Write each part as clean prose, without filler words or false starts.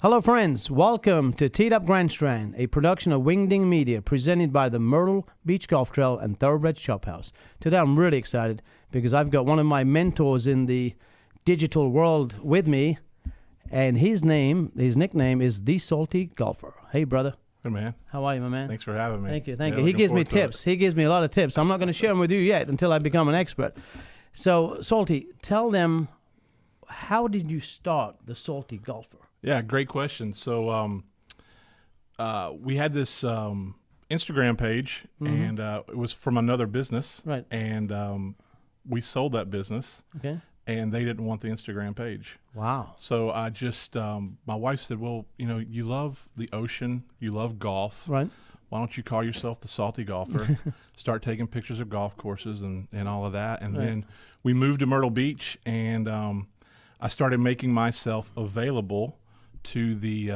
Hello, friends. Welcome to Teed Up Strand, a production of Wingding Media, presented by the Myrtle Beach Golf Trail and Thoroughbred Shop House. Today, I'm really excited because I've got one of my mentors in the digital world with me, and his nickname is The Salty Golfer. Hey, brother. Hey, man. How are you, my man? Thanks for having me. Thank you. He gives me tips. He gives me a lot of tips. I'm not going to share them with you yet until I become an expert. So, Salty, tell them, how did you start the Salty Golfer? Yeah, great question. So we had this Instagram page, and it was from another business. Right. And we sold that business. Okay. And they didn't want the Instagram page. Wow. So I just, my wife said, well, you love the ocean, you love golf. Right. Why don't you call yourself the Salty Golfer? Start taking pictures of golf courses and all of that. And then we moved to Myrtle Beach, and I started making myself available to the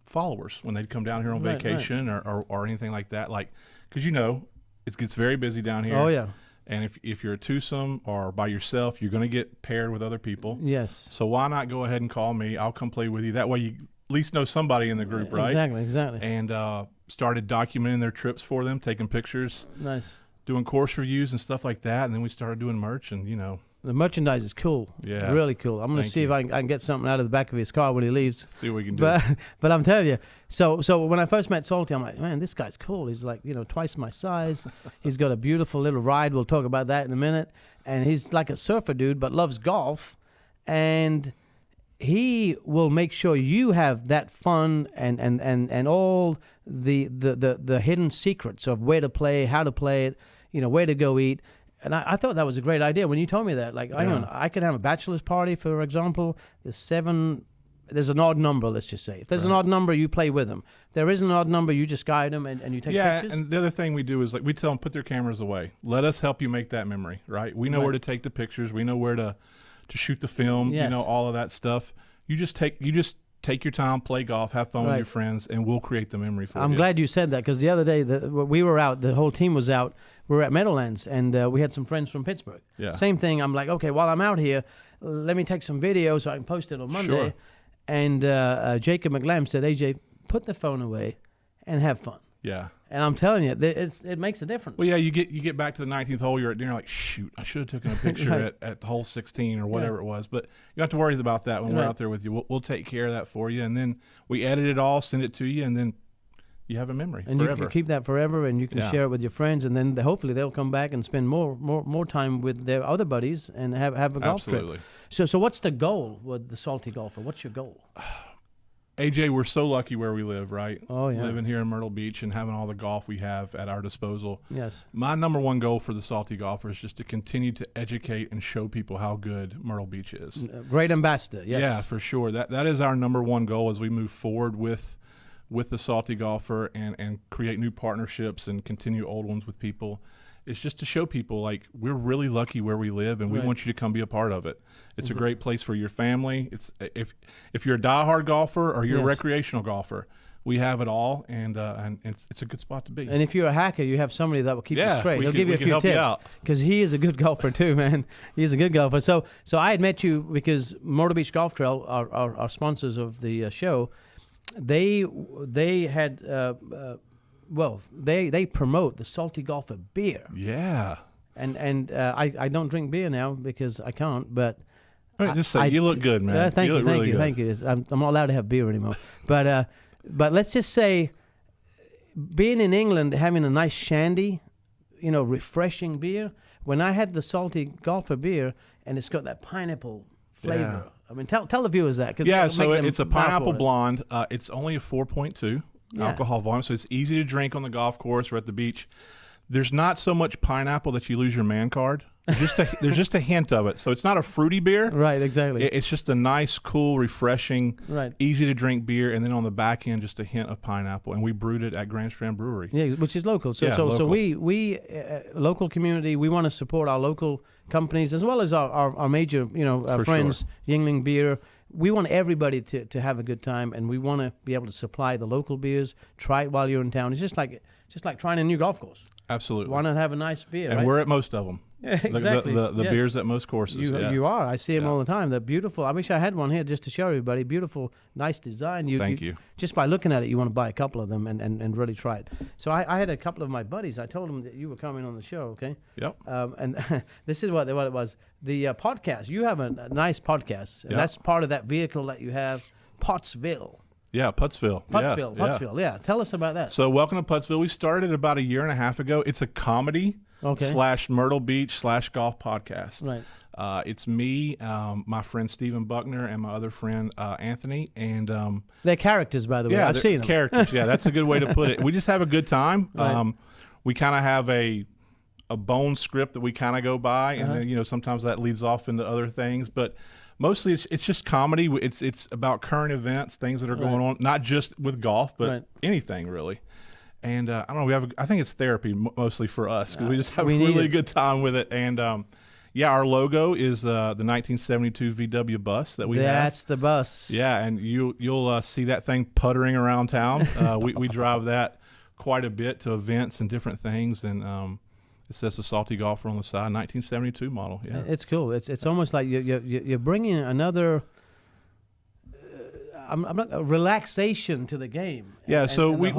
followers when they'd come down here on vacation or anything like that. Like, because it gets very busy down here. Oh, yeah. And if you're a twosome or by yourself, you're going to get paired with other people. Yes. So why not go ahead and call me? I'll come play with you. That way you at least know somebody in the group, right? Exactly. And started documenting their trips for them, taking pictures. Nice. Doing course reviews and stuff like that. And then we started doing merch and, The merchandise is cool. Yeah. Really cool. I'm going to see if I can get something out of the back of his car when he leaves. See what we can do. But I'm telling you, so when I first met Salty, I'm like, man, this guy's cool. He's like, twice my size. He's got a beautiful little ride. We'll talk about that in a minute. And he's like a surfer dude, but loves golf. And he will make sure you have that fun and all the hidden secrets of where to play, how to play it, where to go eat. And I thought that was a great idea when you told me that. Like, I could have a bachelor's party, for example. There's an odd number, let's just say. If there's an odd number, you play with them. If there is an odd number, you just guide them and you take pictures. Yeah, and the other thing we do is we tell them, put their cameras away. Let us help you make that memory, right? We know where to take the pictures. We know where to shoot the film, all of that stuff. You just take your time, play golf, have fun with your friends, and we'll create the memory for you. I'm glad you said that, because the other day we were out, the whole team was out. We were at Meadowlands, and we had some friends from Pittsburgh. Yeah. Same thing. I'm like, okay, while I'm out here, let me take some video so I can post it on Monday. Sure. And Jacob McLam said, AJ, put the phone away and have fun. Yeah. And I'm telling you, it makes a difference. Well, yeah, you get back to the 19th hole, you're at dinner, like, shoot, I should have taken a picture at hole 16 or whatever it was. But you don't have to worry about that when we're out there with you. We'll take care of that for you. And then we edit it all, send it to you, and then you have a memory and forever. You can keep that forever, and you can share it with your friends, and then hopefully they'll come back and spend more time with their other buddies and have a golf trip. So what's the goal with the Salty Golfer? What's your goal? AJ, we're so lucky where we live, right? Oh, yeah. Living here in Myrtle Beach and having all the golf we have at our disposal. Yes. My number one goal for the Salty Golfer is just to continue to educate and show people how good Myrtle Beach is. Great ambassador, yes. Yeah, for sure. That is our number one goal as we move forward with the Salty Golfer and create new partnerships and continue old ones with people. It's just to show people, like, we're really lucky where we live, and we want you to come be a part of it. It's a great place for your family. It's if you're a diehard golfer or you're a recreational golfer, we have it all, and it's a good spot to be. And if you're a hacker, you have somebody that will keep you straight. He'll give you a few tips, because he is a good golfer too, man. He's a good golfer. So I had met you because Myrtle Beach Golf Trail are sponsors of the show. They had they promote the Salty Golfer beer. Yeah. And I don't drink beer now because I can't, but just say you look good, man. Thank you. I'm not allowed to have beer anymore. But let's just say, being in England, having a nice shandy, refreshing beer. When I had the Salty Golfer beer, and it's got that pineapple flavor. Yeah. I mean, tell the viewers that. So it's a pineapple blonde. It's only a 4.2 alcohol volume, so it's easy to drink on the golf course or at the beach. There's not so much pineapple that you lose your man card. There's just a hint of it. So it's not a fruity beer. Right, exactly. It's just a nice, cool, refreshing, easy to drink beer, and then on the back end, just a hint of pineapple. And we brewed it at Grand Strand Brewery. Yeah, which is local. So we local community, we want to support our local companies as well as our major friends, sure. Yingling Beer. We want everybody to have a good time, and we want to be able to supply the local beers. Try it while you're in town. It's just like trying a new golf course. Absolutely. Why not have a nice beer? And we're at most of them. exactly. The Yes. beers at most courses. You are. I see them Yeah. all the time. They're beautiful. I wish I had one here just to show everybody. Beautiful, nice design. Thank you. Just by looking at it, you want to buy a couple of them and really try it. So I had a couple of my buddies. I told them that you were coming on the show, okay? Yep. And this is what it was. The podcast. You have a nice podcast, and Yep. that's part of that vehicle that you have, Pottsville. Yeah, Puttsville. Pottsville. Yeah. Tell us about that. So welcome to Puttsville. We started about a year and a half ago. It's a comedy / Myrtle Beach / golf podcast. Right. It's me, my friend Stephen Buckner, and my other friend Anthony. And They're characters, by the way. yeah, I've seen them. characters. Yeah, that's a good way to put it. We just have a good time. Right. We kind of have a bone script that we kind of go by, and then sometimes that leads off into other things, but mostly it's just comedy. It's about current events, things that are going on, not just with golf, but anything really. And I don't know. I think it's therapy mostly for us because we just have a really good time with it. And our logo is the 1972 VW bus that we have. That's the bus. Yeah, and you'll see that thing puttering around town. We drive that quite a bit to events and different things, and it says the Salty Golfer on the side, 1972 model. Yeah, it's cool. It's almost like you're bringing another. I'm not a relaxation to the game. Yeah, so we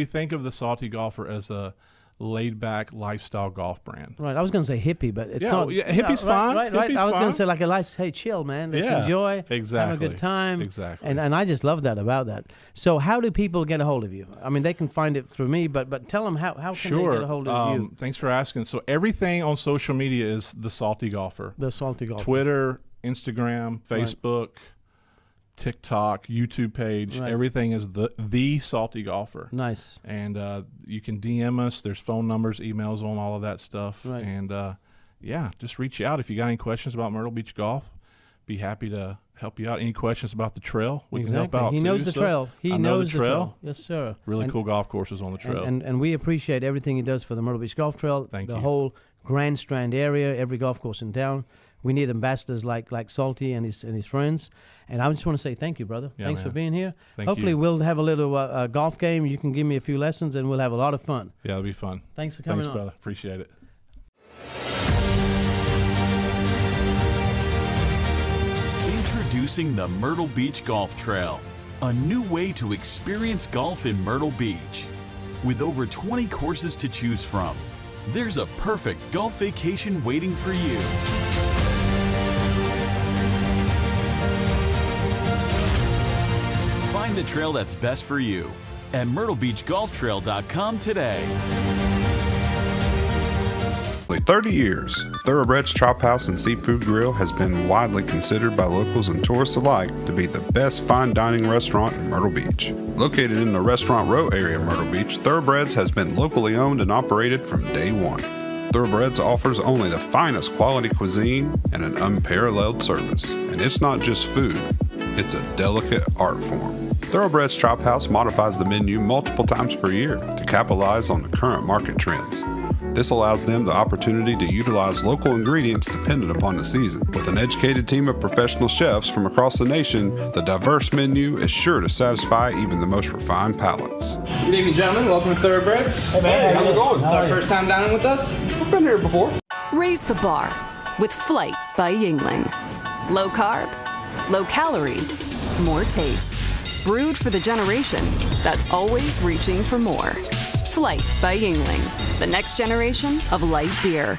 think of the Salty Golfer as a laid-back lifestyle golf brand. Right. I was going to say hippie, but it's not. Yeah, hippie's fine. Right. Hippie's I was going fine. to say like a nice, hey, chill, man. Let's enjoy. Exactly. Have a good time. Exactly. And I just love that about that. So how do people get a hold of you? I mean, they can find it through me, but tell them how can they get a hold of you? Thanks for asking. So everything on social media is the Salty Golfer. The Salty Golfer. Twitter, Instagram, Facebook, TikTok, YouTube page. Right. Everything is the Salty Golfer. Nice. And you can DM us. There's phone numbers, emails on all of that stuff. Right. And just reach out if you got any questions about Myrtle Beach golf. Be happy to help you out. Any questions about the trail? We can help out. He knows the trail. He knows the trail. Yes, sir. Really cool golf courses on the trail. And we appreciate everything he does for the Myrtle Beach Golf Trail. Thank you. The whole Grand Strand area, every golf course in town. We need ambassadors like Salty and his friends. And I just want to say thank you, brother. Yeah, Thanks for man. being here. Thank Hopefully you. we'll have a little golf game. You can give me a few lessons, and we'll have a lot of fun. Yeah, it'll be fun. Thanks for coming Thanks, on. brother. Appreciate it. Introducing the Myrtle Beach Golf Trail, a new way to experience golf in Myrtle Beach. With over 20 courses to choose from, there's a perfect golf vacation waiting for you. Find the trail that's best for you at myrtlebeachgolftrail.com today. 30 years, Thoroughbreds Chop House and Seafood Grill has been widely considered by locals and tourists alike to be the best fine dining restaurant in Myrtle Beach. Located in the Restaurant Row area of Myrtle Beach, Thoroughbreds has been locally owned and operated from day one. Thoroughbreds offers only the finest quality cuisine and an unparalleled service. And it's not just food, it's a delicate art form. Thoroughbreds Chop House modifies the menu multiple times per year to capitalize on the current market trends. This allows them the opportunity to utilize local ingredients dependent upon the season. With an educated team of professional chefs from across the nation, the diverse menu is sure to satisfy even the most refined palates. Good evening, gentlemen. Welcome to Thoroughbreds. Hey, man, how's it going? It's our first time dining with us. I've been here before. Raise the bar with Flight by Yingling. Low carb, low calorie, more taste. Brewed for the generation that's always reaching for more. Flight by Yingling, the next generation of light beer.